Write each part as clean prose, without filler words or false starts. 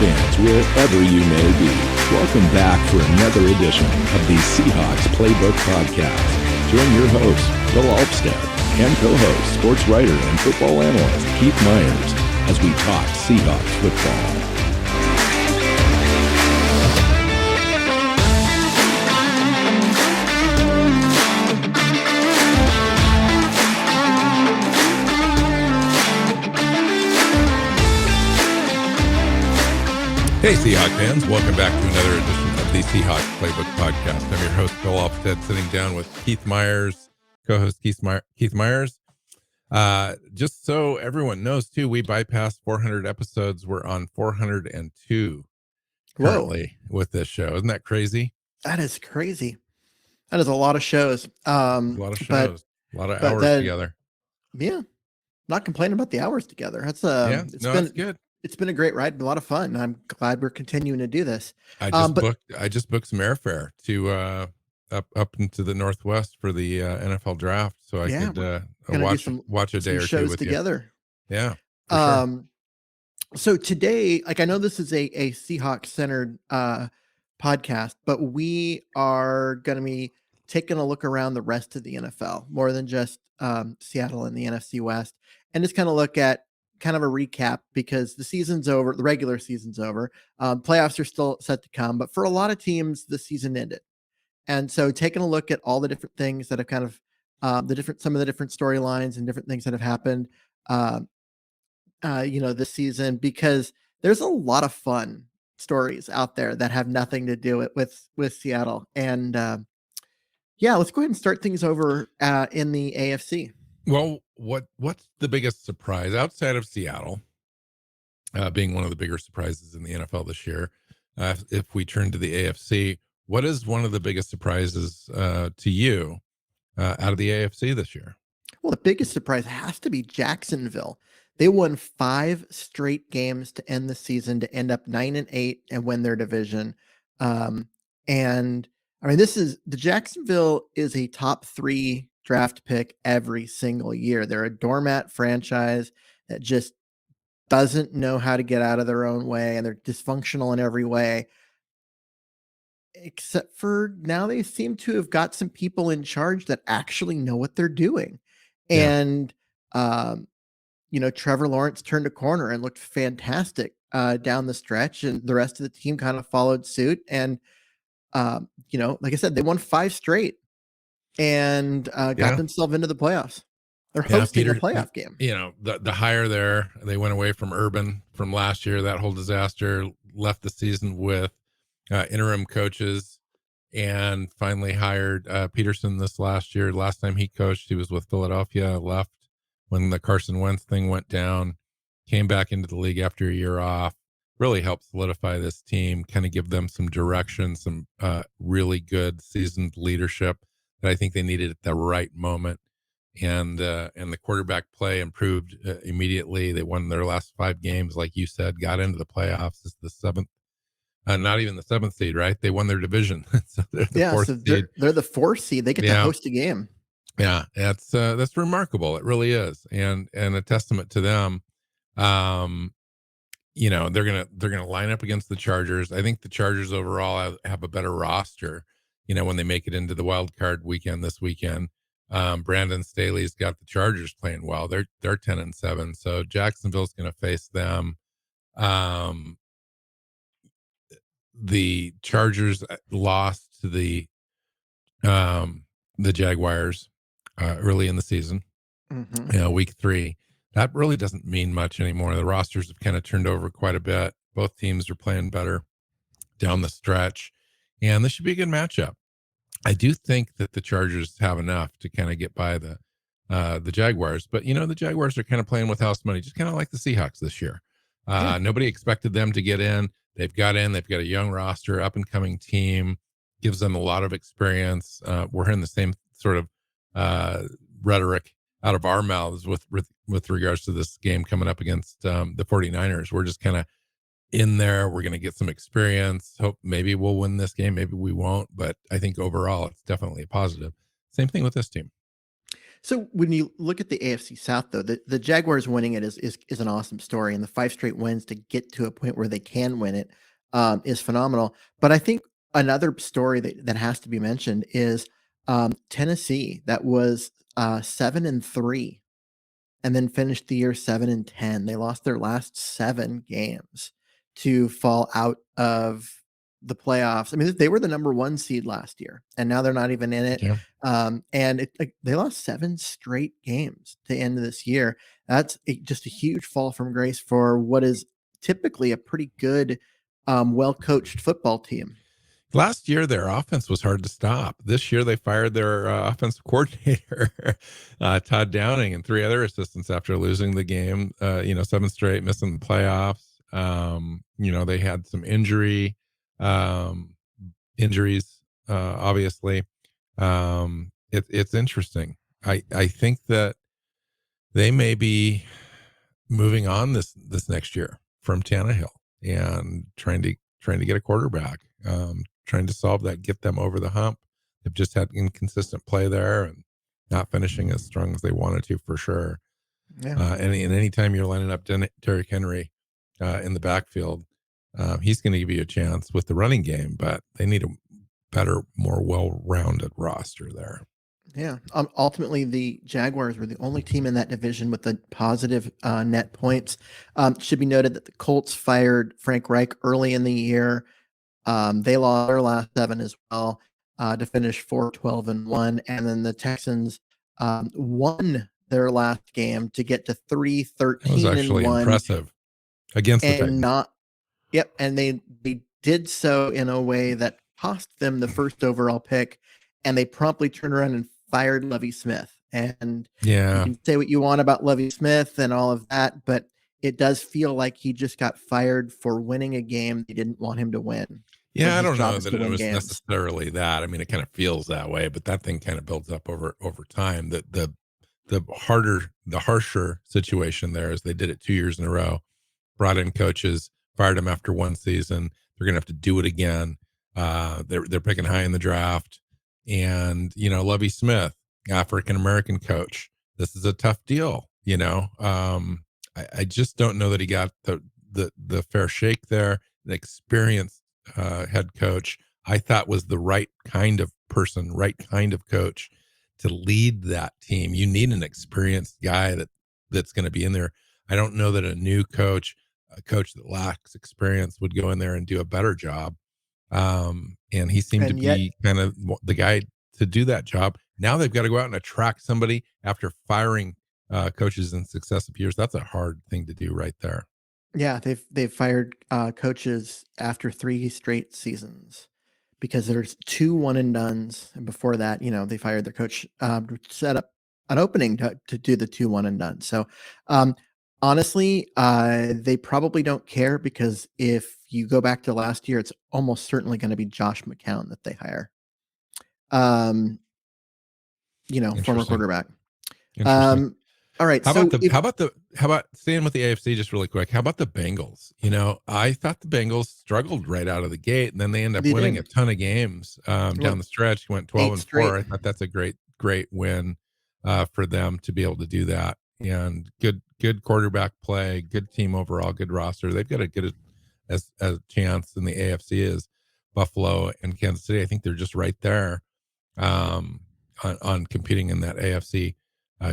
fans, wherever you may be. Welcome back for another edition of the Seahawks Playbook podcast. Join your host, Bill Alvstad, and co-host, sports writer and football analyst Keith Myers, as we talk Seahawks football. Hey, Seahawks fans. Welcome back to another edition of the Seahawks Playbook podcast. I'm your host, Bill Alvstad, sitting down with Keith Myers, co-host Keith Myers. Just so everyone knows, too, we bypassed 400 episodes. We're on 402 currently with this show. Isn't that crazy? That is crazy. That is a lot of shows. A lot of shows. A lot of hours together. Yeah. Not complaining about the hours together. That's it's good. It's been a great ride, a lot of fun. I'm glad we're continuing to do this. I just booked some airfare to up into the Northwest for the NFL draft, so I could watch a day or two shows with together. You. Yeah. Sure. So today, I know this is a Seahawks centered podcast, but we are going to be taking a look around the rest of the NFL, more than just Seattle and the NFC West, and just kind of look at kind of a recap, because the season's over, the regular season's over. Playoffs are still set to come, but for a lot of teams, the season ended. And so taking a look at all the different things that have kind of some of the different storylines and different things that have happened, this season, because there's a lot of fun stories out there that have nothing to do with Seattle. And let's go ahead and start things over in the AFC. Well, what's the biggest surprise outside of Seattle being one of the bigger surprises in the NFL this year? If we turn to the AFC, what is one of the biggest surprises to you out of the AFC this year? Well, the biggest surprise has to be Jacksonville. They won 5 straight games to end the season, to end up 9-8 and win their division. And I mean, the Jacksonville is a top 3 draft pick every single year. They're a doormat franchise that just doesn't know how to get out of their own way, and they're dysfunctional in every way. Except for now, they seem to have got some people in charge that actually know what they're doing. Yeah. And, Trevor Lawrence turned a corner and looked fantastic down the stretch, and the rest of the team kind of followed suit. And, like I said, they won 5 straight and got themselves into the playoffs. They're hosting a playoff game. The hire there, they went away from Urban from last year, that whole disaster, left the season with interim coaches, and finally hired Peterson this last year. Last time he coached, he was with Philadelphia, left when the Carson Wentz thing went down, came back into the league after a year off, really helped solidify this team, kind of give them some direction, some really good seasoned leadership that I think they needed at the right moment. And the quarterback play improved immediately. They won their last 5 games, like you said, got into the playoffs. It's the 7th, not even the 7th seed, right? They won their division. So they're the 4th seed. They're the 4th seed. They get to host a game. Yeah, that's remarkable. It really is, and a testament to them. They're gonna line up against the Chargers. I think the Chargers overall have a better roster. When they make it into the wild card weekend this weekend, Brandon Staley's got the Chargers playing well. They're 10-7, so Jacksonville's going to face them. The Chargers lost to the Jaguars early in the season, week 3. That really doesn't mean much anymore. The rosters have kind of turned over quite a bit. Both teams are playing better down the stretch, and this should be a good matchup. I do think that the Chargers have enough to kind of get by the Jaguars, but the Jaguars are kind of playing with house money, just kind of like the Seahawks this year. Nobody expected them to get in. They've got in. They've got a young roster, up and coming team, gives them a lot of experience. We're hearing the same sort of rhetoric out of our mouths with regards to this game coming up against the 49ers. We're just kind of in there. We're going to get some experience. Hope maybe we'll win this game. Maybe we won't. But I think overall, it's definitely a positive. Same thing with this team. So when you look at the AFC South, though, the Jaguars winning it is an awesome story, and the 5 straight wins to get to a point where they can win it is phenomenal. But I think another story that has to be mentioned is Tennessee, that was 7-3, and then finished the year 7-10. They lost their last 7 games to fall out of the playoffs. I mean, they were the number 1 seed last year, and now they're not even in it. Yeah. And they lost 7 straight games to end this year. That's just a huge fall from grace for what is typically a pretty good, well-coached football team. Last year, their offense was hard to stop. This year, they fired their offensive coordinator, Todd Downing, and 3 other assistants after losing the game. 7 straight, missing the playoffs. They had some injuries, obviously. It's interesting. I think that they may be moving on this next year from Tannehill and trying to get a quarterback, trying to solve that, get them over the hump. They've just had inconsistent play there and not finishing as strong as they wanted to, for sure. Yeah. And anytime you're lining up Derrick Henry in the backfield, he's going to give you a chance with the running game, but they need a better, more well-rounded roster there. Yeah. Ultimately, the Jaguars were the only team in that division with a positive net points. Should be noted that the Colts fired Frank Reich early in the year. They lost their last 7 as well to finish 4-12-1. And then the Texans won their last game to get to 3-13-1. That was actually impressive against the Titans. And they did so in a way that cost them the first overall pick, and they promptly turned around and fired Lovie Smith. And you can say what you want about Lovie Smith and all of that, but it does feel like he just got fired for winning a game they didn't want him to win. Yeah, I don't know that it was necessarily that. I mean, it kind of feels that way, but that thing kind of builds up over time. The harsher situation there is they did it 2 years in a row, brought in coaches, fired them after 1 season. They're going to have to do it again. They're picking high in the draft. And, Lovie Smith, African-American coach, this is a tough deal. I just don't know that he got the fair shake there. An experienced head coach, I thought, was the right kind of person, right kind of coach to lead that team. You need an experienced guy that's going to be in there. I don't know that a new coach, a coach that lacks experience, would go in there and do a better job. And he seemed to be kind of the guy to do that job. Now they've got to go out and attract somebody after firing coaches in successive years. That's a hard thing to do right there. Yeah, they've fired coaches after 3 straight seasons because there's 2 one-and-dones, and before that, they fired their coach to set up an opening to do the 2 one-and-dones. So, honestly, they probably don't care, because if you go back to last year, it's almost certainly going to be Josh McCown that they hire. Former quarterback. Interesting. All right. How about staying with the AFC just really quick? How about the Bengals? I thought the Bengals struggled right out of the gate, and then they end up winning a ton of games down the stretch. Went 12-4. I thought that's a great win for them to be able to do that. And good quarterback play, good team overall, good roster. They've got as a chance in the AFC as Buffalo and Kansas City. I think they're just right there on competing in that AFC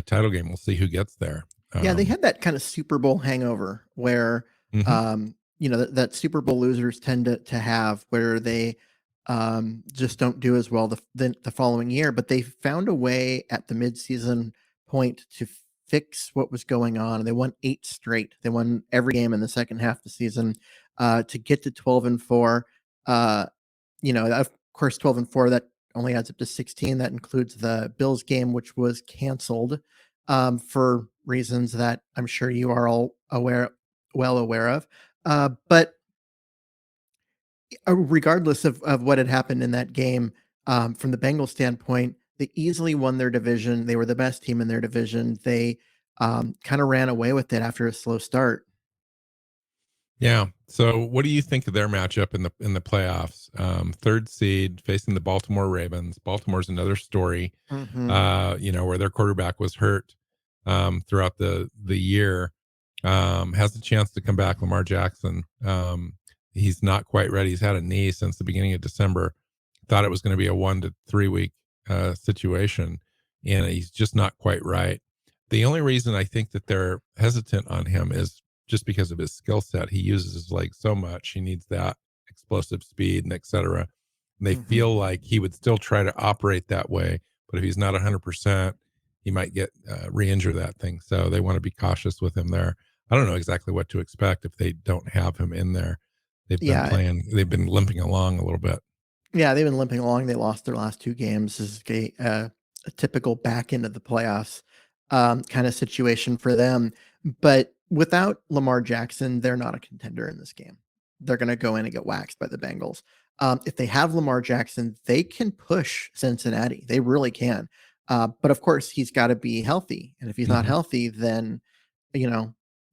title game. We'll see who gets there. They had that kind of Super Bowl hangover where, that Super Bowl losers tend to have, where they just don't do as well the following year. But they found a way at the midseason point to fix what was going on. They won 8 straight. They won every game in the second half of the season to get to 12-4. Of course, 12-4, that only adds up to 16. That includes the Bills game, which was canceled for reasons that I'm sure you are all well aware of. But regardless of what had happened in that game, from the Bengals standpoint, they easily won their division. They were the best team in their division. They kind of ran away with it after a slow start. Yeah. So what do you think of their matchup in the playoffs? Third seed facing the Baltimore Ravens. Baltimore's another story, where their quarterback was hurt throughout the year. Has a chance to come back. Lamar Jackson. He's not quite ready. He's had a knee since the beginning of December. Thought it was going to be a 1 to 3 week situation, and he's just not quite right. The only reason I think that they're hesitant on him is just because of his skill set. He uses his legs so much. He needs that explosive speed and et cetera. And they feel like he would still try to operate that way, but if he's not 100%, he might get re-injure that thing. So they want to be cautious with him there. I don't know exactly what to expect if they don't have him in there. They've been limping along a little bit. Yeah, they've been limping along. They lost their last 2 games. This is a typical back end of the playoffs kind of situation for them. But without Lamar Jackson, they're not a contender in this game. They're going to go in and get waxed by the Bengals. If they have Lamar Jackson, they can push Cincinnati. They really can. But of course, he's got to be healthy. And if he's not healthy, then,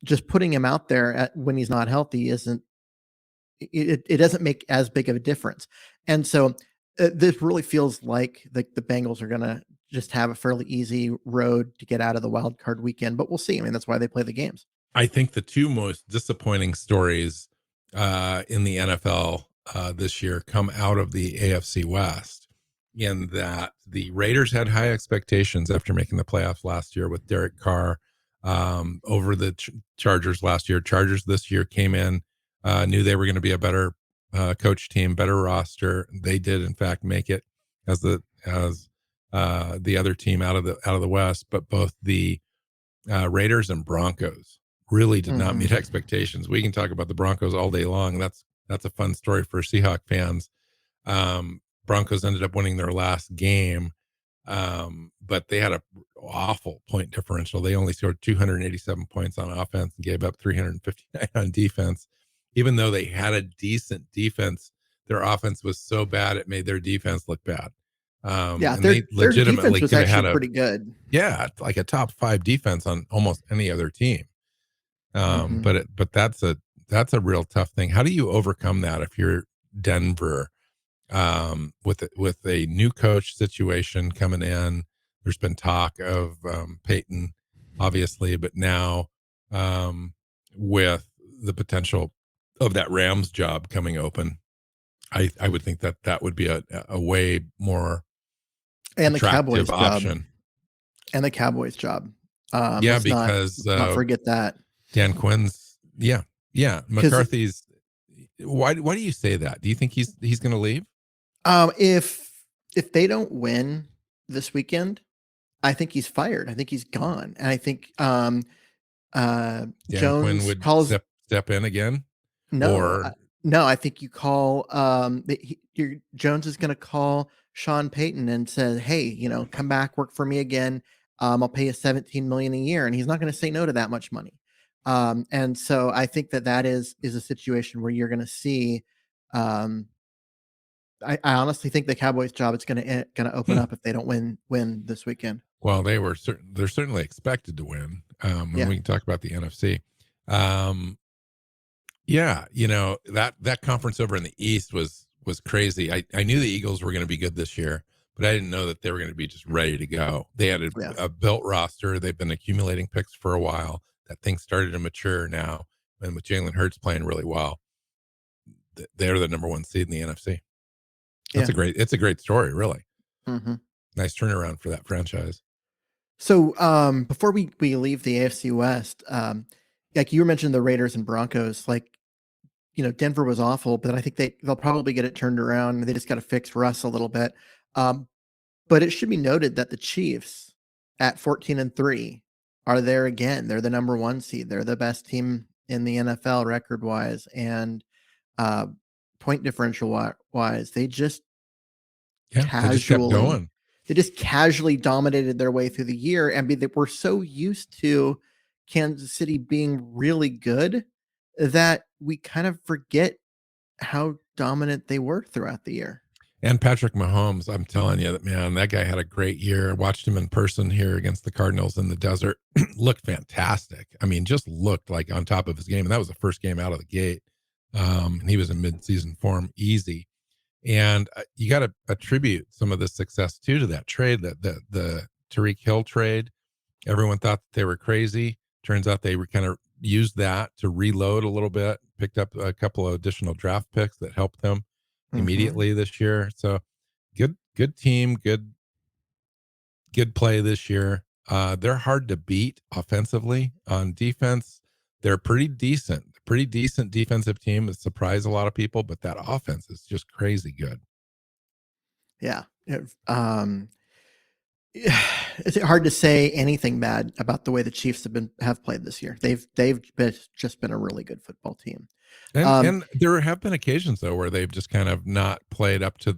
just putting him out there when he's not healthy it doesn't make as big of a difference. And so this really feels like the Bengals are going to just have a fairly easy road to get out of the wild card weekend, but we'll see. I mean, that's why they play the games. I think the 2 most disappointing stories in the NFL this year come out of the AFC West, in that the Raiders had high expectations after making the playoffs last year with Derek Carr over the Chargers last year. Chargers this year came in, knew they were going to be a better coach team, better roster. They did, in fact, make it as the other team out of the West. But both the Raiders and Broncos really did not meet expectations. We can talk about the Broncos all day long. That's a fun story for Seahawks fans. Broncos ended up winning their last game, but they had a awful point differential. They only scored 287 points on offense and gave up 359 on defense. Even though they had a decent defense, their offense was so bad it made their defense look bad. And they legitimately was could have had pretty good. Yeah, like a top 5 defense on almost any other team. But that's a real tough thing. How do you overcome that if you're Denver, with a new coach situation coming in? There's been talk of Peyton, obviously, but now with the potential of that Rams job coming open, I would think that would be a way more and attractive the Cowboys option. job. And the Cowboys job. Because not forget that. Dan Quinn's, McCarthy's. Why do you say that? Do you think he's going to leave? If they don't win this weekend, I think he's fired. I think he's gone. And I think Dan Jones Quinn would step in again. No, I think you call Jones is going to call Sean Payton and say, hey, come back, work for me again. I'll pay you $17 million a year. And he's not going to say no to that much money. And so I think that is a situation where you're going to see, I honestly think the Cowboys job is going to open up if they don't win this weekend. Well, they're certainly expected to win. And we can talk about the NFC. That conference over in the East was crazy. I knew the Eagles were going to be good this year, but I didn't know that they were going to be just ready to go. They had a built roster. They've been accumulating picks for a while. That thing started to mature now, and with Jalen Hurts playing really well, they're the number 1 seed in the NFC. It's a great story, really. Nice turnaround for that franchise. So before we leave the AFC West, like you mentioned the Raiders and Broncos, Denver was awful, but I think they'll probably get it turned around. They just got to fix Russ a little bit. But it should be noted that the Chiefs at 14-3 are there again. They're the number 1 seed. They're the best team in the NFL record wise, and point differential wise, they just casually dominated their way through the year. And they were so used to Kansas City being really good that we kind of forget how dominant they were throughout the year. And Patrick Mahomes, I'm telling you, man, that guy had a great year. I watched him in person here against the Cardinals in the desert. Looked fantastic. I mean, just looked like on top of his game. And that was the first game out of the gate. And he was in midseason form, easy. And you got to attribute some of the success too to that trade, that the Tyreek Hill trade. Everyone thought that they were crazy. Turns out they were kind of used that to reload a little bit, picked up a couple of additional draft picks that helped them immediately this year. So good team, good play this year. They're hard to beat offensively. On defense, they're pretty decent defensive team that surprised a lot of people, but that offense is just crazy good. Yeah. It's hard to say anything bad about the way the Chiefs have played this year. They've just been a really good football team. And there have been occasions though where they've just kind of not played up to,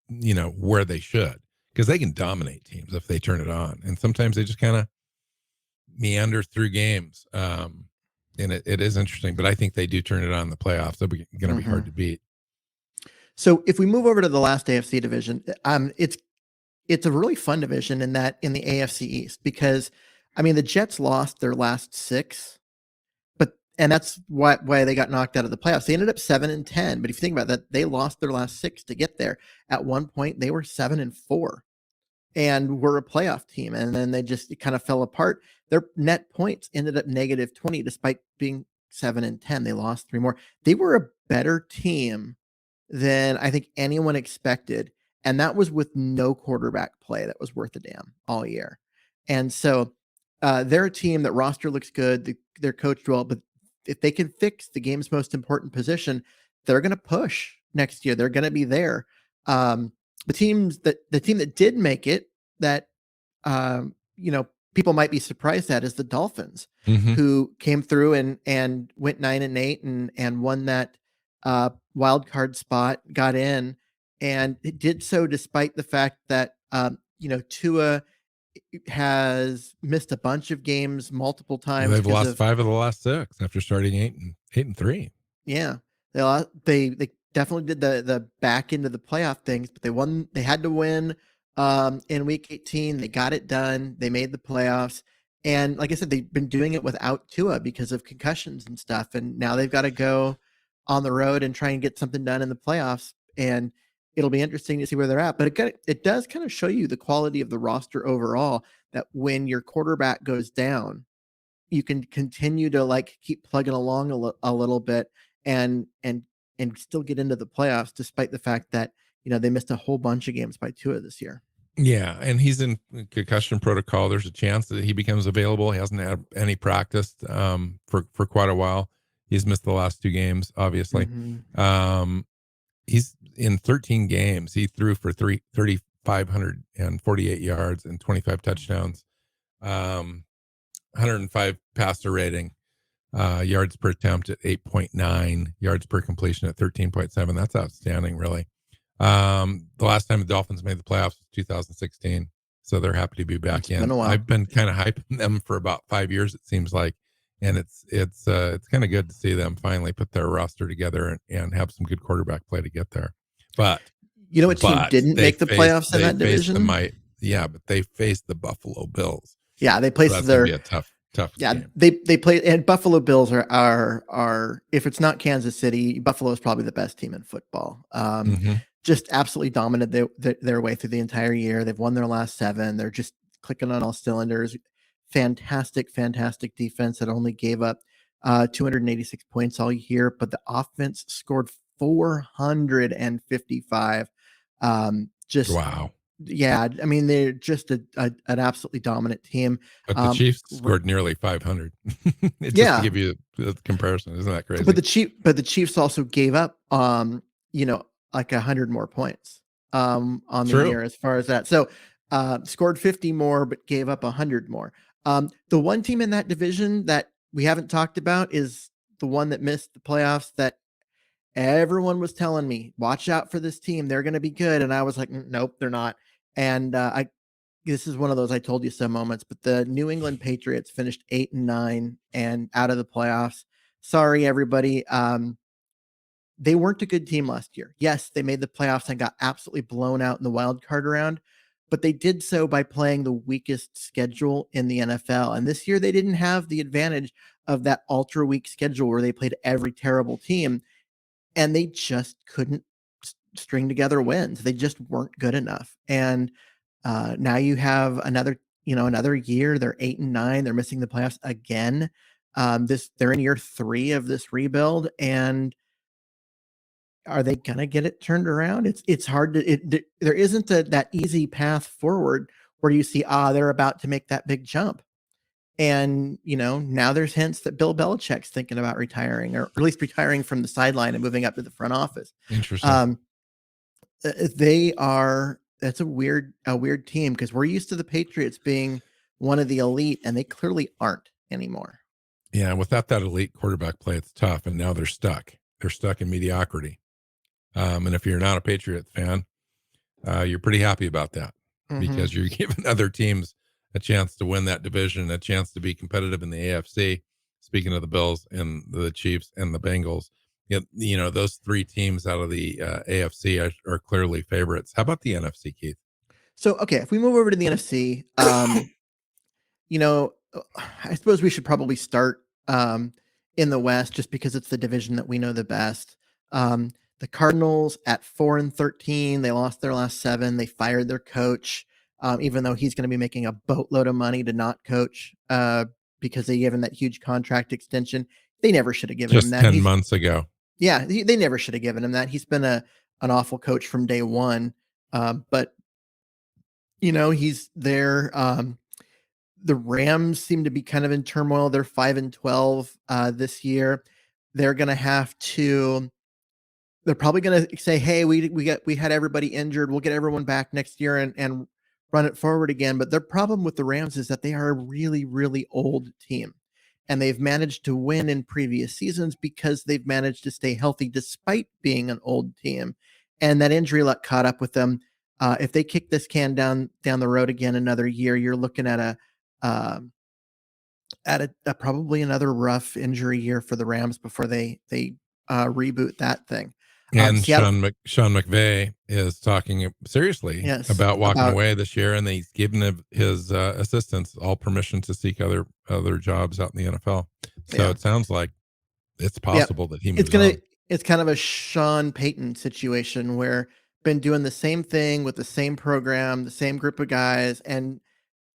where they should, because they can dominate teams if they turn it on. And sometimes they just kind of meander through games. And it is interesting, but I think they do turn it on in the playoffs. They're going to be hard to beat. So if we move over to the last AFC division, it's a really fun division in the AFC East, because I mean, the Jets lost their last 6, and that's why they got knocked out of the playoffs. They ended up 7-10, but if you think about that, they lost their last 6 to get there. At one point, they were 7-4 and were a playoff team, and then it kind of fell apart. Their net points ended up -20 despite being 7-10. They lost 3 more. They were a better team than I think anyone expected, and that was with no quarterback play that was worth a damn all year. And so they're a team that roster looks good. They're coached well, but if they can fix the game's most important position, they're going to push next year. They're going to be there. The team that did make it, that people might be surprised at, is the Dolphins, who came through and went 9-8 and won that wild card spot, got in, and it did so despite the fact that Tua has missed a bunch of games multiple times. They've lost 5 of the last 6 after starting 8-3. Yeah, they definitely did the back end of the playoff things, but they had to win in week 18. They got it done. They made the playoffs. And like I said, they've been doing it without Tua because of concussions and stuff. And now they've got to go on the road and try and get something done in the playoffs. And it'll be interesting to see where they're at. But it does kind of show you the quality of the roster overall, that when your quarterback goes down, you can continue to keep plugging along a little bit and still get into the playoffs, despite the fact that, they missed a whole bunch of games by Tua this year. Yeah, and he's in concussion protocol. There's a chance that he becomes available. He hasn't had any practice for quite a while. He's missed the last 2 games, obviously. He's in 13 games. He threw for 3,548 yards and 25 touchdowns, 105 passer rating, yards per attempt at 8.9, yards per completion at 13.7. That's outstanding, really. The last time the Dolphins made the playoffs was 2016, so they're happy to be back in. I've been kind of hyping them for about 5 years, it seems like, and it's kind of good to see them finally put their roster together and have some good quarterback play to get there. But what team didn't make the playoffs in that division? But they faced the Buffalo Bills. Yeah, they placed so that's gonna be a tough game. They play, and Buffalo Bills are if it's not Kansas City, Buffalo is probably the best team in football. Just absolutely dominated their way through the entire year. They've won their last 7. They're just clicking on all cylinders. Fantastic defense that only gave up 286 points all year, but the offense scored 455. Wow. Yeah, I mean, they're just an absolutely dominant team. But the Chiefs scored nearly 500. To give you a comparison, isn't that crazy? But the Chiefs also gave up, 100 more points on the year as far as that. So scored 50 more, but gave up 100 more. The one team in that division that we haven't talked about is the one that missed the playoffs, that everyone was telling me, watch out for this team. They're going to be good. And I was like, nope, they're not. And this is one of those I told you so moments, but the New England Patriots finished 8-9 and out of the playoffs. Sorry, everybody. they weren't a good team last year. Yes, they made the playoffs and got absolutely blown out in the wild card round, but they did so by playing the weakest schedule in the NFL. And this year they didn't have the advantage of that ultra weak schedule where they played every terrible team, and they just couldn't string together wins. They just weren't good enough. And now you have another year. They're 8-9. They're missing the playoffs again. They're in year 3 of this rebuild, and are they gonna get it turned around? It's hard to. There isn't that easy path forward where you see they're about to make that big jump. And now there's hints that Bill Belichick's thinking about retiring, or at least retiring from the sideline and moving up to the front office. Interesting. That's a weird team, because we're used to the Patriots being one of the elite, and they clearly aren't anymore. Yeah, without that elite quarterback play, it's tough. And now they're stuck. They're stuck in mediocrity. And if you're not a Patriot fan, you're pretty happy about that, because you're giving other teams a chance to win that division, a chance to be competitive in the AFC. Speaking of the Bills and the Chiefs and the Bengals, those 3 teams out of the AFC are clearly favorites. How about the NFC, Keith? So, okay, if we move over to the NFC, I suppose we should probably start in the West, just because it's the division that we know the best. The Cardinals at 4-13, they lost their last 7. They fired their coach, even though he's going to be making a boatload of money to not coach, because they gave him that huge contract extension. They never should have given him that. 10 months ago. Yeah, they never should have given him that. He's been an awful coach from day one. But he's there. The Rams seem to be kind of in turmoil. They're 5-12 this year. They're probably going to say, hey, we had everybody injured. We'll get everyone back next year and run it forward again. But their problem with the Rams is that they are a really, really old team. And they've managed to win in previous seasons because they've managed to stay healthy despite being an old team. And that injury luck caught up with them. If they kick this can down the road again another year, you're looking at probably another rough injury year for the Rams before they reboot that thing. And Sean McVay is talking seriously about walking away this year, and he's given his assistants all permission to seek other jobs out in the NFL. So it sounds like it's possible that he moves on. It's kind of a Sean Payton situation, where been doing the same thing with the same program, the same group of guys, and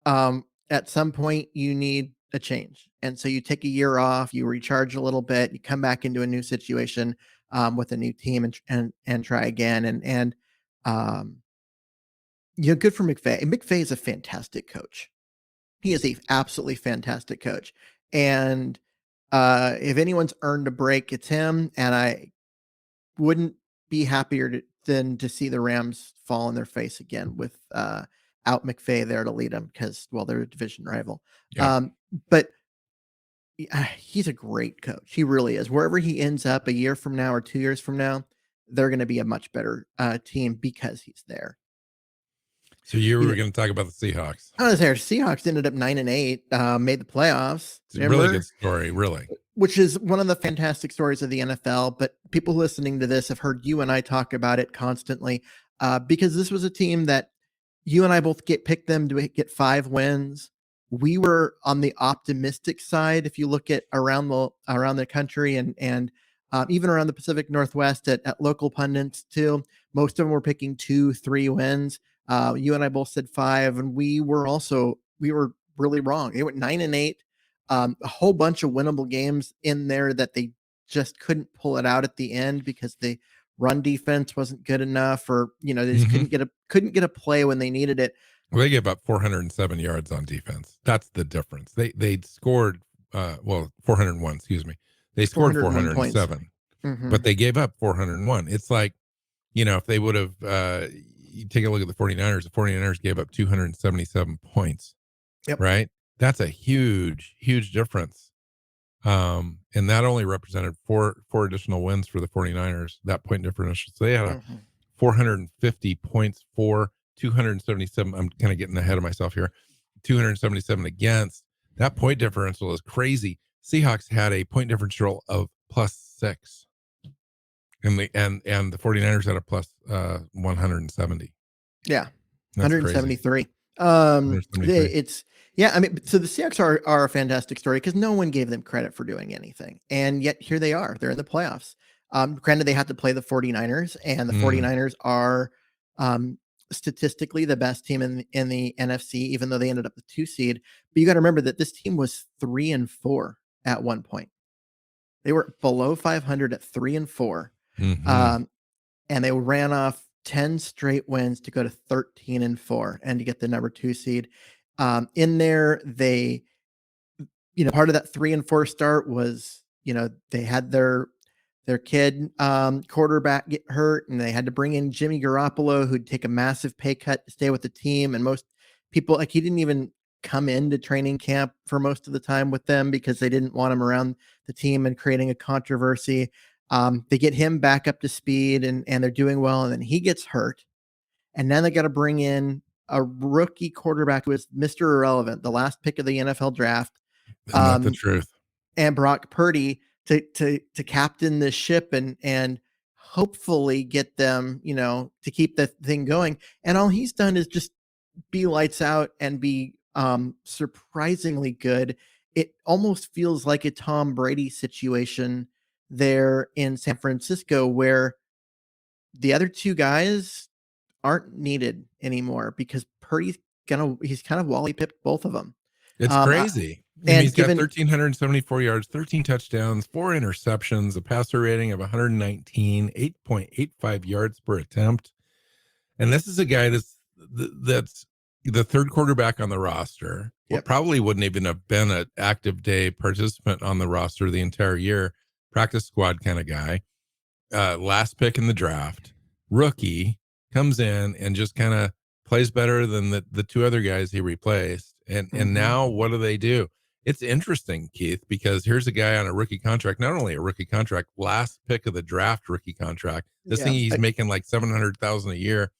at some point you need a change. And so you take a year off, you recharge a little bit, you come back into a new situation with a new team and try again. And good for McVay. McVay is a fantastic coach. He is a absolutely fantastic coach. And if anyone's earned a break, it's him. And I wouldn't be happier than to see the Rams fall on their face again with out McVay there to lead them, because, well, they're a division rival. Yeah. But he's a great coach. He really is. Wherever he ends up a year from now or 2 years from now, they're going to be a much better team because he's there. So you were going to talk about the Seahawks. I was there. Seahawks ended up 9-8, made the playoffs. It's a really good story, really. Which is one of the fantastic stories of the NFL. But people listening to this have heard you and I talk about it constantly, because this was a team that you and I both picked them to get 5 wins. We were on the optimistic side. If you look at around the country and even around the Pacific Northwest at local pundits too, most of them were picking 2-3 wins. You and I both said 5, and we were really wrong. They went 9-8, a whole bunch of winnable games in there that they just couldn't pull it out at the end because the run defense wasn't good enough, or they just couldn't get a play when they needed it. Well, they gave up 407 yards on defense. That's the difference. They scored 401. Excuse me. They scored 407, but they gave up 401. It's like, if they would have, you take a look at the 49ers. The 49ers gave up 277 points. Yep. Right. That's a huge, huge difference. And that only represented four additional wins for the 49ers. That point differential. So they had 450 points for 277. I'm kind of getting ahead of myself here. 277 against. That point differential is crazy. Seahawks had a point differential of +6. And the 49ers had a plus 170. Yeah. That's 173. crazy. 173. I mean, so the Seahawks are a fantastic story because no one gave them credit for doing anything. And yet here they are. They're in the playoffs. Granted, they had to play the 49ers, and the 49ers are statistically the best team in the NFC, even though they ended up the 2 seed. But you got to remember that this team was 3-4 at one point. They were below 500 at 3-4. And they ran off 10 straight wins to go to 13-4 and to get the number 2 seed. In there, they, part of that 3-4 start was, they had their kid quarterback get hurt, and they had to bring in Jimmy Garoppolo, who'd take a massive pay cut to stay with the team. And most people, he didn't even come into training camp for most of the time with them because they didn't want him around the team and creating a controversy. They get him back up to speed and they're doing well. And then he gets hurt. And then they got to bring in a rookie quarterback who is Mr. Irrelevant, the last pick of the NFL draft. Not the truth. And Brock Purdy to captain this ship and hopefully get them, to keep the thing going. And all he's done is just be lights out and be surprisingly good. It almost feels like a Tom Brady situation there in San Francisco, where the other two guys aren't needed anymore because Purdy's he's kind of Wally pipped both of them. It's crazy. And he's got 1,374 yards, 13 touchdowns, 4 interceptions, a passer rating of 119, 8.85 yards per attempt. And this is a guy that's the third quarterback on the roster. Yep. Probably wouldn't even have been an active day participant on the roster the entire year. Practice squad kind of guy. Last pick in the draft. Rookie comes in and just kind of plays better than the two other guys he replaced. And now what do? It's interesting, Keith, because here's a guy on a rookie contract, not only a rookie contract, last pick of the draft rookie contract. This thing he's making like $700,000 a year.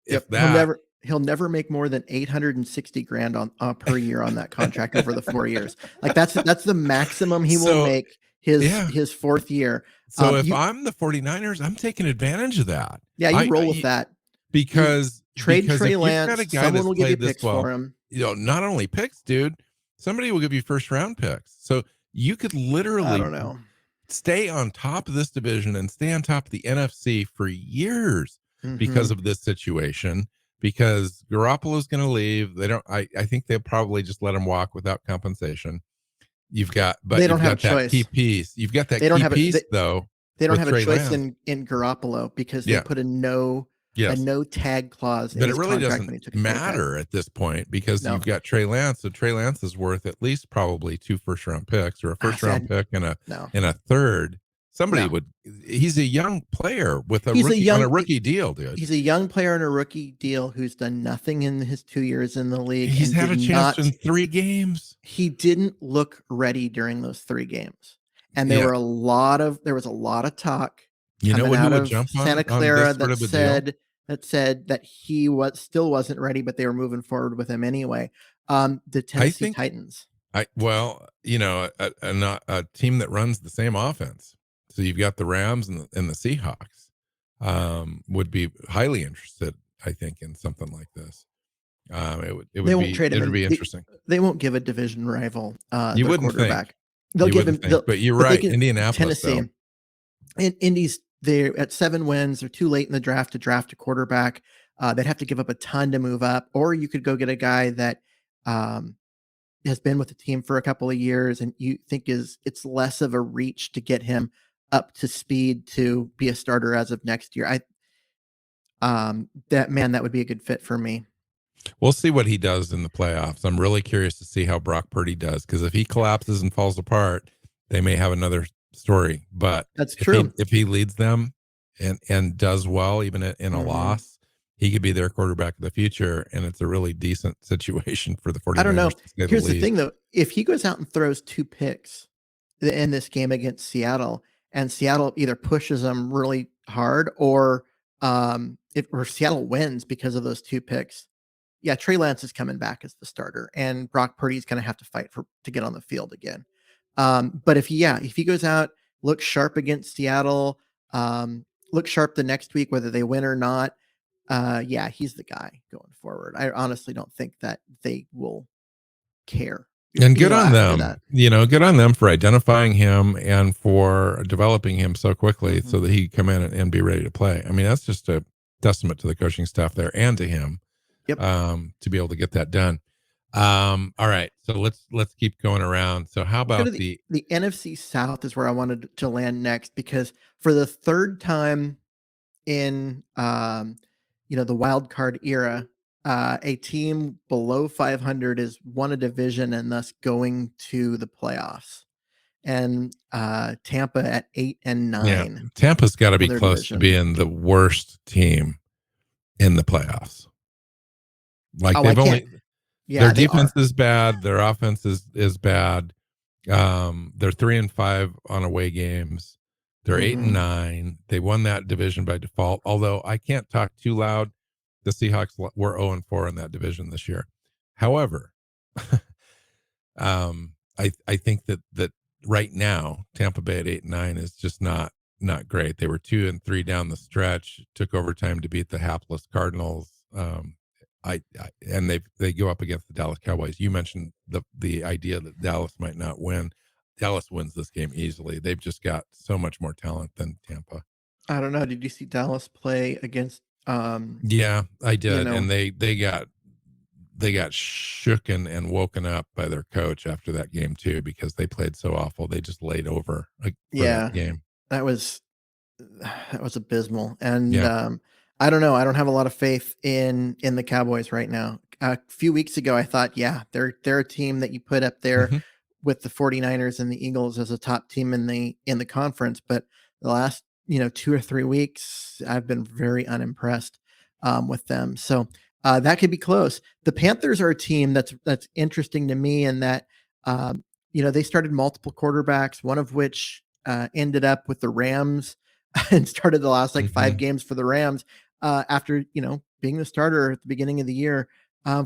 If that he'll never make more than $860,000 on per year on that contract over the 4 years. Like that's the maximum he will make his fourth year. So if I'm the 49ers, I'm taking advantage of that. Yeah, you roll with that. Because trade Trey Lance, got a guy someone will give you picks for him. Not only picks, dude, somebody will give you first round picks. So you could literally stay on top of this division and stay on top of the NFC for years because of this situation. Because Garoppolo's going to leave. I think they'll probably just let him walk without compensation. They don't have a choice. Key piece. You've got that key piece, though. They don't have a choice in Garoppolo because they put a no tag clause. But it really doesn't matter at this point because you've got Trey Lance. So Trey Lance is worth at least probably 2 first round picks or a first round pick and a third. He's a young player with on a rookie deal, dude. He's a young player on a rookie deal who's done nothing in his 2 years in the league. He's had a chance in 3 games. He didn't look ready during those 3 games. And there was a lot of talk. You know what he would jump on Santa Clara on this that said that he still wasn't ready, but they were moving forward with him anyway. The Tennessee Titans. A team that runs the same offense. So you've got the Rams and the Seahawks would be highly interested, I think, in something like this. It would be interesting. They won't give a division rival you wouldn't quarterback. Think. They'll give him, but you're right. Indianapolis, Tennessee, and Indy's they're at 7 wins. They're too late in the draft to draft a quarterback. They'd have to give up a ton to move up, or you could go get a guy that has been with the team for a couple of years, and you think it's less of a reach to get him up to speed to be a starter as of next year. That would be a good fit for me. We'll see what he does in the playoffs. I'm really curious to see how Brock Purdy does, because if he collapses and falls apart, they may have another story. But that's true. If he leads them and does well, even in a loss, he could be their quarterback of the future, and it's a really decent situation for the 49ers. I don't know. Here's the thing, though. If he goes out and throws 2 picks in this game against Seattle, and Seattle either pushes them really hard or Seattle wins because of those 2 picks, Trey Lance is coming back as the starter, and Brock Purdy is going to have to fight to get on the field again. But if he goes out, looks sharp against Seattle, look sharp the next week, whether they win or not. Yeah, he's the guy going forward. I honestly don't think that they will care. And good on After them. that. Good on them for identifying him and for developing him so quickly so that he can come in and be ready to play. I mean, that's just a testament to the coaching staff there and to him. Yep. To be able to get that done. All right. So let's keep going around. So how about the NFC South is where I wanted to land next, because for the third time in the wild card era, a team below 500 is won a division and thus going to the playoffs. And Tampa at 8-9. Yeah, Tampa's got to be close to being the worst team in the playoffs. Like their defense is bad, their offense is bad. They're 3-5 on away games. They're 8-9. They won that division by default. Although I can't talk too loud, the Seahawks were 0-4 in that division this year. However, I think that right now Tampa Bay at 8-9 is just not great. They were 2-3 down the stretch. Took overtime to beat the hapless Cardinals. And they go up against the Dallas Cowboys. You mentioned the idea that Dallas might not win. Dallas wins this game easily. They've just got so much more talent than Tampa. I don't know. Did you see Dallas play against? Yeah, I did, and they got shooken and woken up by their coach after that game too, because they played so awful. They just laid over for that game. That was abysmal. And I don't know. I don't have a lot of faith in the Cowboys right now. A few weeks ago, I thought, they're a team that you put up there with the 49ers and the Eagles as a top team in the conference. But the last 2 or 3 weeks, I've been very unimpressed with them. So that could be close. The Panthers are a team that's interesting to me in that they started multiple quarterbacks, one of which ended up with the Rams and started the last 5 games for the Rams after being the starter at the beginning of the year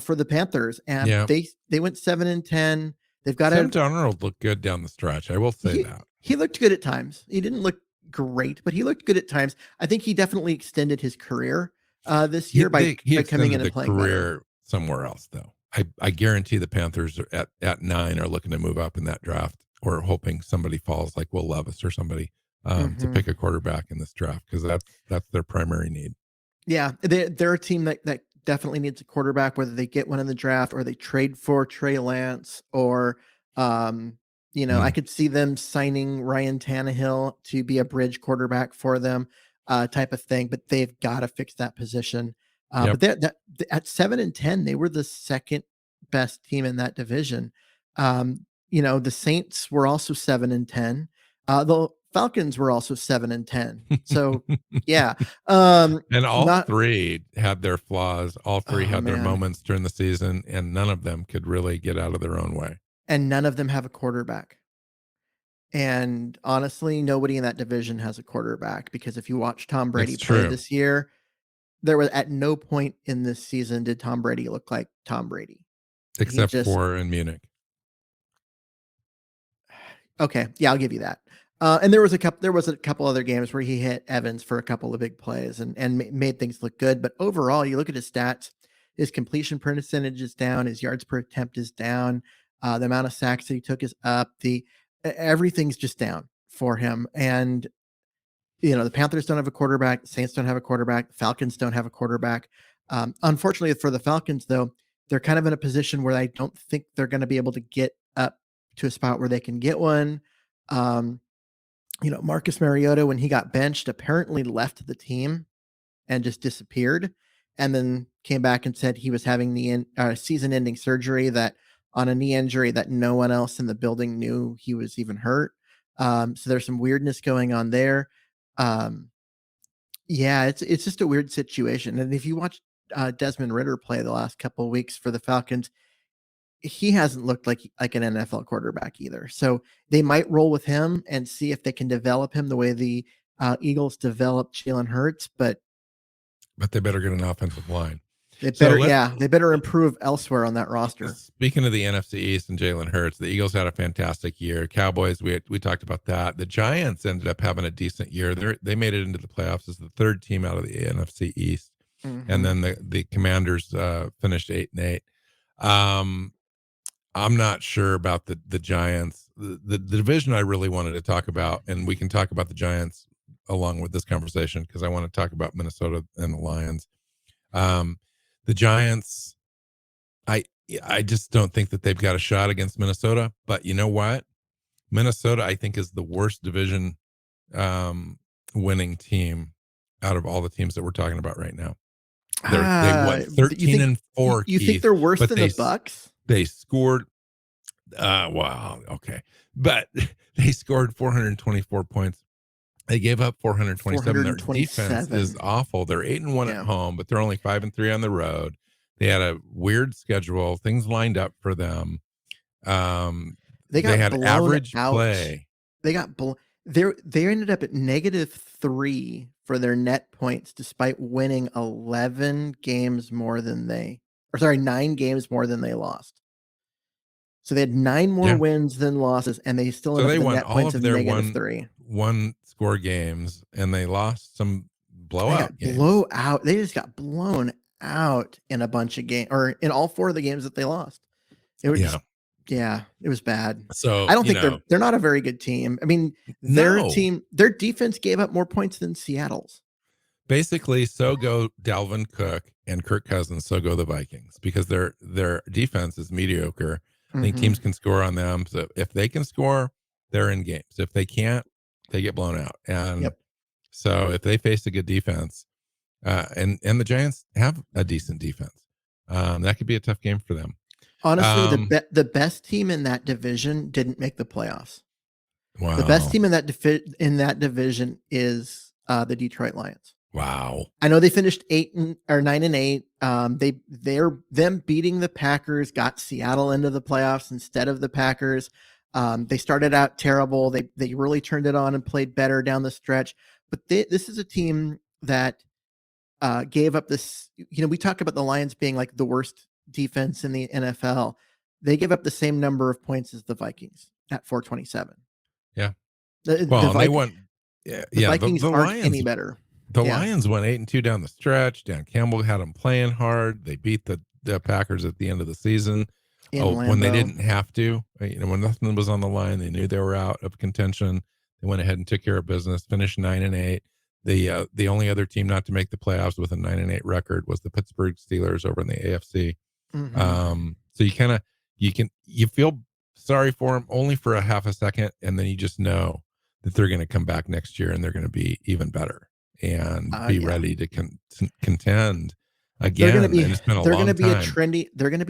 for the Panthers. And they went 7-10. They've got Sam Darnold looked good down the stretch. I will say that he looked good at times. He didn't look great, but he looked good at times. I think he definitely extended his career this year by coming in and playing better. Somewhere else, though. I guarantee the Panthers are at 9 are looking to move up in that draft, or hoping somebody falls like Will Levis or somebody to pick a quarterback in this draft, because that's their primary need. Yeah, they're a team that definitely needs a quarterback, whether they get one in the draft or they trade for Trey Lance, or I could see them signing Ryan Tannehill to be a bridge quarterback for them, type of thing. But they've got to fix that position. But at 7-10, they were the second best team in that division. The Saints were also 7-10. The Falcons were also 7-10. So yeah. And all three had their flaws. All three had their moments during the season, and none of them could really get out of their own way. And none of them have a quarterback. And honestly, nobody in that division has a quarterback, because if you watch Tom Brady play this year, there was at no point in this season did Tom Brady look like Tom Brady. Except for in Munich. Okay. Yeah, I'll give you that. And there was a couple other games where he hit Evans for a couple of big plays and made things look good. But overall, you look at his stats, his completion percentage is down, his yards per attempt is down, the amount of sacks that he took is up, everything's just down for him. And the Panthers don't have a quarterback, the Saints don't have a quarterback, the Falcons don't have a quarterback. Unfortunately for the Falcons, though, they're kind of in a position where I don't think they're going to be able to get up to a spot where they can get one. Marcus Mariota, when he got benched, apparently left the team and just disappeared, and then came back and said he was having the season-ending surgery on a knee injury that no one else in the building knew he was even hurt. So there's some weirdness going on there. It's just a weird situation. And if you watch Desmond Ridder play the last couple of weeks for the Falcons, he hasn't looked like an NFL quarterback either. So they might roll with him and see if they can develop him the way the Eagles developed Jalen Hurts, but they better get an offensive line. They better improve elsewhere on that roster. Speaking of the NFC East and Jalen Hurts, the Eagles had a fantastic year. Cowboys, we talked about that. The Giants ended up having a decent year. They made it into the playoffs as the third team out of the NFC East, and then the Commanders finished 8-8. I'm not sure about the Giants. The division I really wanted to talk about, and we can talk about the Giants along with this conversation because I want to talk about Minnesota and the Lions. The Giants, I just don't think that they've got a shot against Minnesota. But you know what? Minnesota, I think, is the worst division winning team out of all the teams that we're talking about right now. They won 13-4. You think they're worse than the Bucks? They scored. Wow. Okay, but they scored 424 points. They gave up 427. Their defense is awful. They're 8-1 at home, but they're only 5-3 on the road. They had a weird schedule. Things lined up for them. They had average play. They got they ended up at -3 for their net points, despite winning 9 games more than they lost. So they had 9 more wins than losses, and they still ended up with net points of -3. One score games, and they lost some blowout games. They just got blown out in a bunch of games, or in all 4 of the games that they lost. It was it was bad. So I don't think they're not a very good team. I mean, their defense gave up more points than Seattle's. Basically, so go Dalvin Cook and Kirk Cousins, so go the Vikings, because their defense is mediocre. I think teams can score on them. So if they can score, they're in games. If they can't, they get blown out. And so if they face a good defense, and the Giants have a decent defense, that could be a tough game for them. Honestly, the best team in that division didn't make the playoffs. Wow. The best team in that division is the Detroit Lions. Wow. I know they finished 9-8. Them beating the Packers got Seattle into the playoffs instead of the Packers. They started out terrible. They really turned it on and played better down the stretch. But this is a team that gave up this. We talk about the Lions being like the worst defense in the NFL. They gave up the same number of points as the Vikings at 427. Yeah. They won. The Vikings aren't Lions, any better. The Lions went 8-2 down the stretch. Dan Campbell had them playing hard. They beat the Packers at the end of the season. When they didn't have to, when nothing was on the line, they knew they were out of contention. They went ahead and took care of business, finished 9-8. The only other team not to make the playoffs with a 9-8 record was the Pittsburgh Steelers over in the AFC. So you feel sorry for them only for a half a second, and then you just know that they're going to come back next year and they're going to be even better and be ready to contend again. They're going to be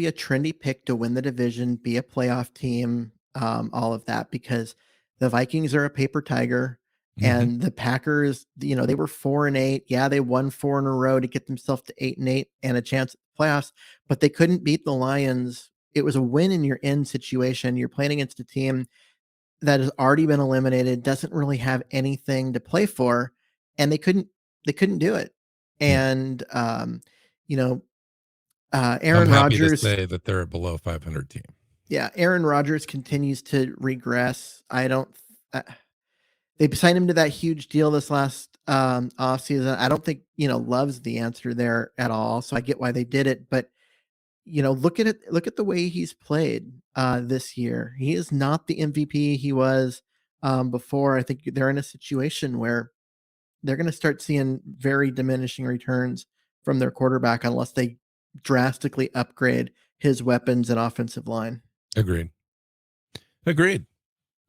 a trendy pick to win the division, be a playoff team, all of that, because the Vikings are a paper tiger. And the Packers, they were 4-8. Yeah, they won 4 in a row to get themselves to 8-8 and a chance at the playoffs, but they couldn't beat the Lions. It was a win in your in situation. You're playing against a team that has already been eliminated, doesn't really have anything to play for, and they couldn't do it. And Aaron I'm happy Rodgers, to say that they're a below 500 team. Yeah, Aaron Rodgers continues to regress. They signed him to that huge deal this last offseason. I don't think, Love's the answer there at all. So I get why they did it. But, look at it. Look at the way he's played this year. He is not the MVP he was before. I think they're in a situation where they're going to start seeing very diminishing returns from their quarterback unless they drastically upgrade his weapons and offensive line. Agreed.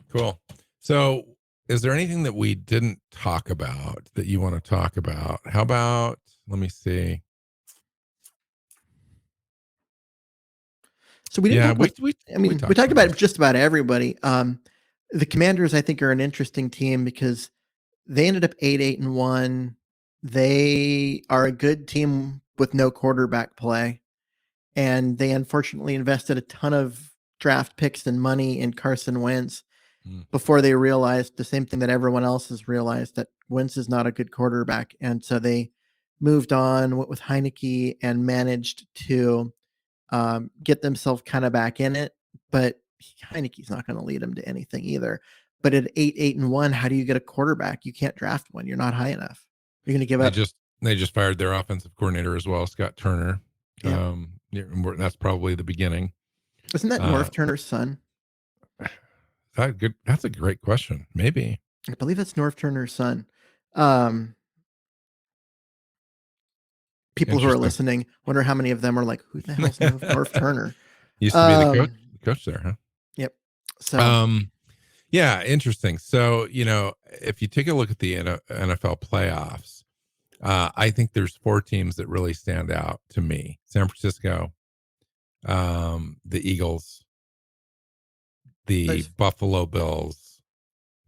Cool. So, is there anything that we didn't talk about that you want to talk about? How about, let me see. So we didn't we talked about just about everybody. The Commanders, I think, are an interesting team because they ended up 8-1. They are a good team with no quarterback play. And they unfortunately invested a ton of draft picks and money in Carson Wentz before they realized the same thing that everyone else has realized, that Wentz is not a good quarterback. And so they moved on, went with Heineke, and managed to get themselves kind of back in it. But Heineke's not going to lead them to anything either. But at 8-1, how do you get a quarterback? You can't draft one. You're not high enough. You're going to give up. They just fired their offensive coordinator as well, Scott Turner. Yeah. That's probably the beginning. Isn't that North Turner's son? That's a great question. Maybe. I believe it's North Turner's son. People who are listening wonder how many of them are like, who the hell's North Turner? Used to be the coach there, huh? Yep. So yeah, interesting. So, if you take a look at the NFL playoffs, I think there's 4 teams that really stand out to me. San Francisco, the Eagles, the Buffalo Bills,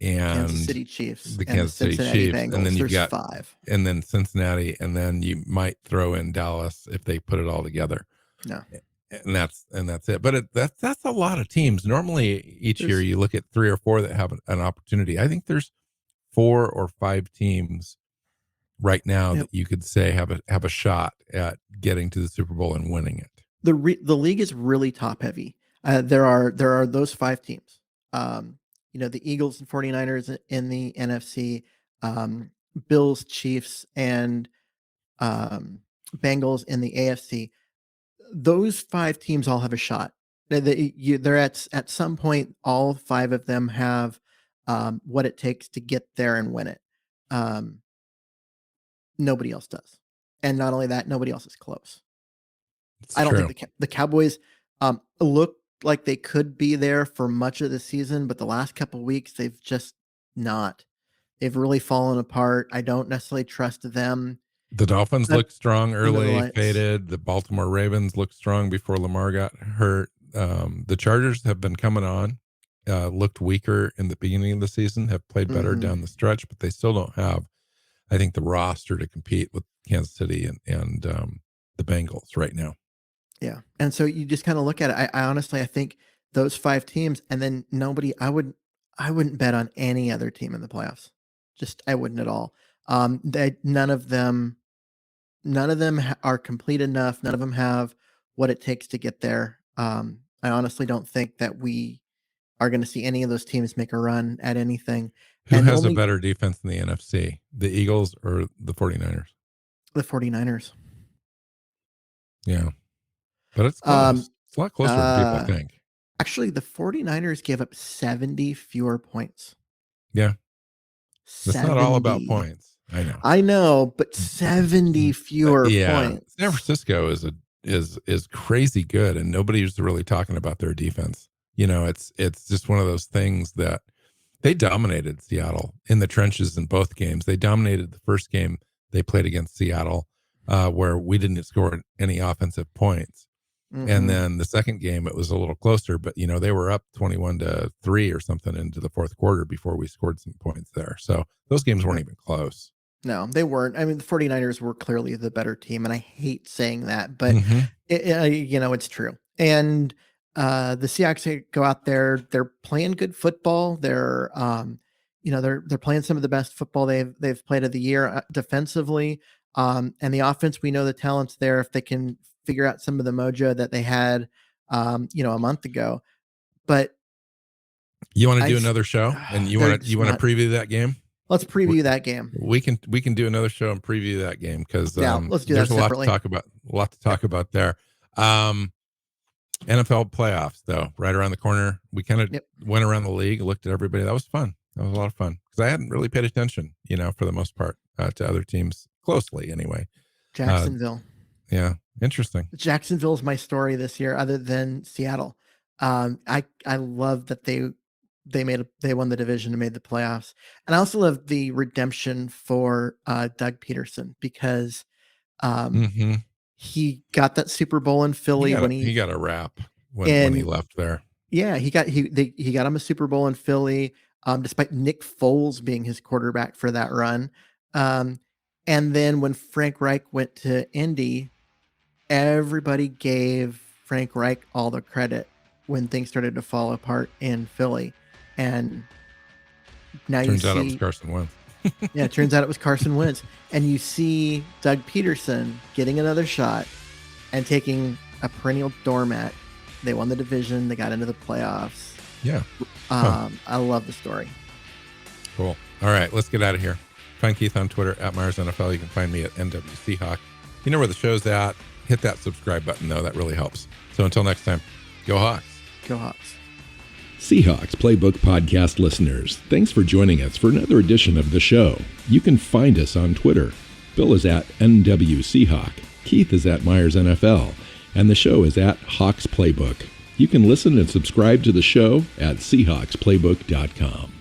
and Kansas City Chiefs, the Kansas City Chiefs, Bengals. And then you've got 5, and then Cincinnati, and then you might throw in Dallas if they put it all together. No, and that's it. But that's a lot of teams. Normally, each year you look at 3 or 4 that have an opportunity. I think there's 4 or 5 teams right now that you could say have a shot at getting to the Super Bowl and winning it. The league is really top heavy. There are those 5 teams. The Eagles and 49ers in the NFC, Bills, Chiefs, and Bengals in the AFC. Those 5 teams all have a shot. They're at some point, all 5 of them have what it takes to get there and win it. Nobody else does. And not only that, nobody else is close. I don't think the Cowboys look like they could be there for much of the season, but the last couple of weeks, they've just not. They've really fallen apart. I don't necessarily trust them. The Dolphins looked strong early, faded. The Baltimore Ravens looked strong before Lamar got hurt. The Chargers have been coming on, looked weaker in the beginning of the season, have played better down the stretch, but they still don't have, I think, the roster to compete with Kansas City and the Bengals right now. Yeah. And so you just kind of look at it. I honestly, I think those 5 teams, and then I wouldn't bet on any other team in the playoffs. I wouldn't at all. None of them are complete enough. None of them have what it takes to get there. I honestly don't think that we are going to see any of those teams make a run at anything. Who has a better defense in the NFC, the Eagles or the 49ers? The 49ers. Yeah. But it's close. It's a lot closer than people think. Actually, the 49ers gave up 70 fewer points. Yeah. It's not all about points. I know, but 70 fewer points. San Francisco is crazy good, and nobody's really talking about their defense. It's just one of those things that they dominated Seattle in the trenches in both games. They dominated the first game they played against Seattle, where we didn't score any offensive points. And then the second game, it was a little closer, but they were up 21-3 or something into the fourth quarter before we scored some points there. So those games weren't even close. No, they weren't. I mean, the 49ers were clearly the better team, and I hate saying that, but it's true. And the Seahawks go out there, they're playing good football. They're they're playing some of the best football they've played of the year defensively. And the offense, we know the talent's there if they can figure out some of the mojo that they had, a month ago. But you want to do another show, and you want to preview that game? Let's preview that game. We can do another show and preview that game because let's do there's that separately. A lot to talk about there. NFL playoffs, though, right around the corner. We kind of went around the league, looked at everybody. That was fun. That was a lot of fun because I hadn't really paid attention, for the most part, to other teams closely anyway. Jacksonville. Yeah, interesting. Jacksonville is my story this year, other than Seattle. I love that they won the division and made the playoffs, and I also love the redemption for Doug Peterson because he got that Super Bowl in Philly he got a rap when he left there. Yeah, he got him a Super Bowl in Philly, despite Nick Foles being his quarterback for that run. And then when Frank Reich went to Indy, everybody gave Frank Reich all the credit when things started to fall apart in Philly. And now Turns out it was Carson Wentz. Yeah, it turns out it was Carson Wentz. And you see Doug Peterson getting another shot and taking a perennial doormat. They won the division. They got into the playoffs. Yeah. I love the story. Cool. All right, let's get out of here. Find Keith on Twitter at Myers NFL. You can find me at NWChawk. You know where the show's at. Hit that subscribe button, though. That really helps. So until next time, go Hawks. Go Hawks. Seahawks Playbook podcast listeners, thanks for joining us for another edition of the show. You can find us on Twitter. Bill is at NWChawk. Keith is at Myers NFL. And the show is at Hawks Playbook. You can listen and subscribe to the show at SeahawksPlaybook.com.